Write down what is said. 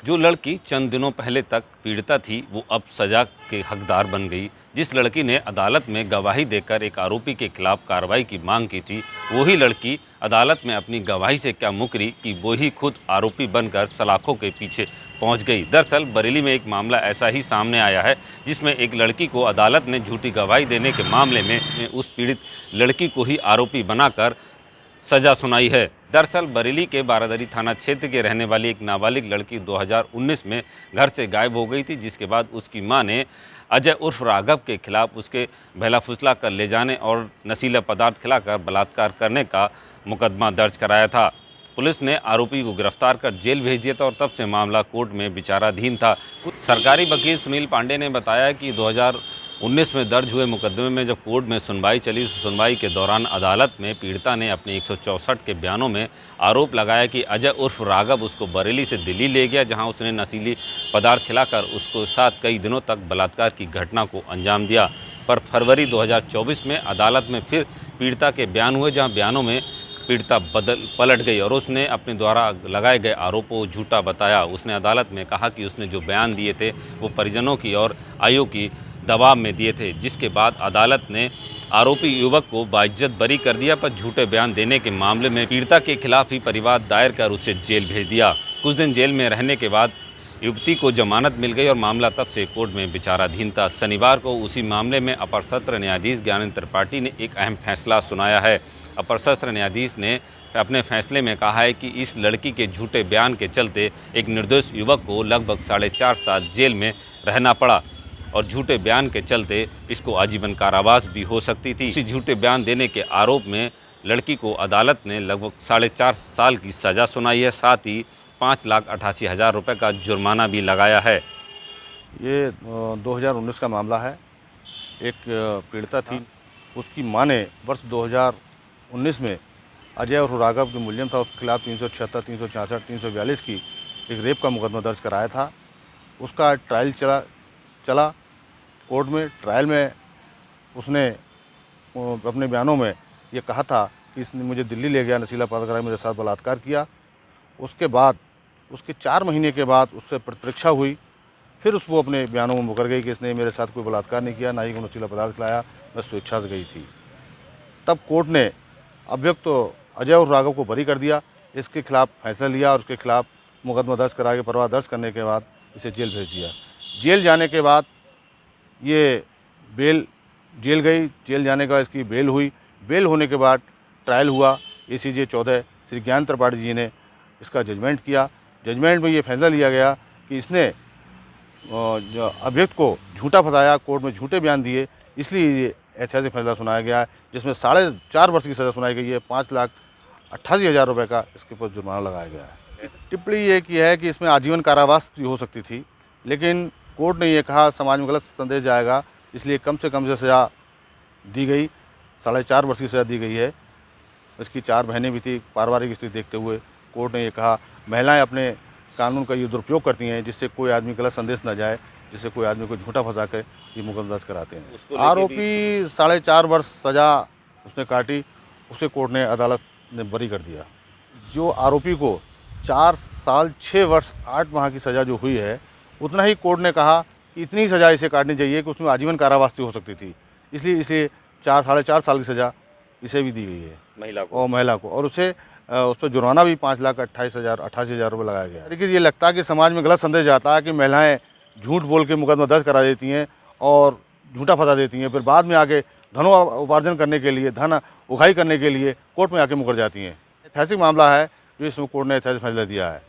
जो लड़की चंद दिनों पहले तक पीड़िता थी वो अब सजा के हकदार बन गई। जिस लड़की ने अदालत में गवाही देकर एक आरोपी के खिलाफ कार्रवाई की मांग की थी, वही लड़की अदालत में अपनी गवाही से क्या मुकरी कि वो ही खुद आरोपी बनकर सलाखों के पीछे पहुंच गई। दरअसल बरेली में एक मामला ऐसा ही सामने आया है, जिसमें एक लड़की को अदालत ने झूठी गवाही देने के मामले में उस पीड़ित लड़की को ही आरोपी बनाकर सजा सुनाई है। दरअसल बरेली के बारादरी थाना क्षेत्र के रहने वाली एक नाबालिग लड़की 2019 में घर से गायब हो गई थी, जिसके बाद उसकी मां ने अजय उर्फ राघव के खिलाफ उसके बहला फुसला कर ले जाने और नशीला पदार्थ खिलाकर बलात्कार करने का मुकदमा दर्ज कराया था। पुलिस ने आरोपी को गिरफ्तार कर जेल भेज दिया था और तब से मामला कोर्ट में विचाराधीन था। सरकारी वकील सुनील पांडे ने बताया कि 2019 में दर्ज हुए मुकदमे में जब कोर्ट में सुनवाई चली, सुनवाई के दौरान अदालत में पीड़िता ने अपने 164 के बयानों में आरोप लगाया कि अजय उर्फ राघव उसको बरेली से दिल्ली ले गया, जहां उसने नशीली पदार्थ खिलाकर उसको साथ कई दिनों तक बलात्कार की घटना को अंजाम दिया। पर फरवरी 2024 में अदालत में फिर पीड़िता के बयान हुए, जहाँ बयानों में पीड़िता पलट गई और उसने अपने द्वारा लगाए गए आरोपों को झूठा बताया। उसने अदालत में कहा कि उसने जो बयान दिए थे वो परिजनों की और आयोग की दबाव में दिए थे, जिसके बाद अदालत ने आरोपी युवक को बाइज्जत बरी कर दिया। पर झूठे बयान देने के मामले में पीड़िता के खिलाफ ही परिवाद दायर कर उसे जेल भेज दिया। कुछ दिन जेल में रहने के बाद युवती को जमानत मिल गई और मामला तब से कोर्ट में विचाराधीन था। शनिवार को उसी मामले में अपर सत्र न्यायाधीश ज्ञानेंद्र त्रिपाठी ने एक अहम फैसला सुनाया है। अपर सत्र न्यायाधीश ने अपने फैसले में कहा है कि इस लड़की के झूठे बयान के चलते एक निर्दोष युवक को लगभग 4.5 साल जेल में रहना पड़ा और झूठे बयान के चलते इसको आजीवन कारावास भी हो सकती थी। इसी झूठे बयान देने के आरोप में लड़की को अदालत ने लगभग 4.5 साल की सज़ा सुनाई है, साथ ही 5,88,000 रुपये का जुर्माना भी लगाया है। ये 2019 का मामला है। एक पीड़िता थी, उसकी मां ने वर्ष 2019 में अजय और राघव के मुलजिम था, उसके खिलाफ 376, 366, 342 की एक रेप का मुकदमा दर्ज कराया था। उसका ट्रायल चला कोर्ट में। ट्रायल में उसने अपने बयानों में ये कहा था कि इसने मुझे दिल्ली ले गया, नशीला पदार्थ कराया, मेरे साथ बलात्कार किया। उसके बाद उसके 4 महीने के बाद उससे प्रतिपरीक्षा हुई, फिर उसको अपने बयानों में मुकर गई कि इसने मेरे साथ कोई बलात्कार नहीं किया, ना ही कोई नशीला पदार्थ खिलाया, मैं स्वेच्छा से गई थी। तब कोर्ट ने अभियुक्त तो अजय और राघव को बरी कर दिया, इसके खिलाफ फैसला लिया और उसके खिलाफ मुकदमा दर्ज करा के परवाह दर्ज करने के बाद इसे जेल भेज दिया। जेल जाने के बाद ये जेल गई। जेल जाने के बाद इसकी बेल हुई। बेल होने के बाद ट्रायल हुआ। ACJ 14 श्री ज्ञान त्रिपाठी जी ने इसका जजमेंट किया। जजमेंट में ये फैसला लिया गया कि इसने अभियुक्त को झूठा फंसाया, कोर्ट में झूठे बयान दिए, इसलिए ये ऐतिहासिक फैसला सुनाया गया है, जिसमें 4.5 वर्ष की सज़ा सुनाई गई है। 5,88,000 रुपये का इसके ऊपर जुर्माना लगाया गया है। टिप्पणी ये की है कि इसमें आजीवन कारावास भी हो सकती थी, लेकिन कोर्ट ने ये कहा समाज में गलत संदेश जाएगा, इसलिए कम से सज़ा दी गई। 4.5 वर्ष की सज़ा दी गई है। इसकी 4 बहनें भी थी। पारिवारिक स्थिति देखते हुए कोर्ट ने ये कहा, महिलाएं अपने कानून का ये दुरुपयोग करती हैं, जिससे कोई आदमी गलत संदेश न जाए, जिससे कोई आदमी को झूठा फंसा कर ये मुकदमा दर्ज कराते हैं। आरोपी 4.5 वर्ष सज़ा उसने काटी, उसे कोर्ट ने अदालत ने बरी कर दिया। जो आरोपी को 4 साल 6 वर्ष 8 माह की सज़ा जो हुई है, उतना ही कोर्ट ने कहा कि इतनी ही सज़ा इसे काटनी चाहिए कि उसमें आजीवन कारावास हो सकती थी, इसलिए इसे 4.5 साल की सज़ा इसे भी दी गई है, महिला को। और उसे उस पर जुर्माना भी 5,88,000 रुपये लगाया गया। देखिए, ये लगता है कि समाज में गलत संदेश जाता है कि महिलाएं झूठ बोल के मुकदमा दर्ज करा देती हैं और झूठा फंसा देती हैं, फिर बाद में आके धनोपार्जन करने के लिए, धन उगाही करने के लिए कोर्ट में आके मुकर जाती हैं। ऐतिहासिक मामला है जो इसमें कोर्ट ने ऐतिहासिक फैसला दिया है।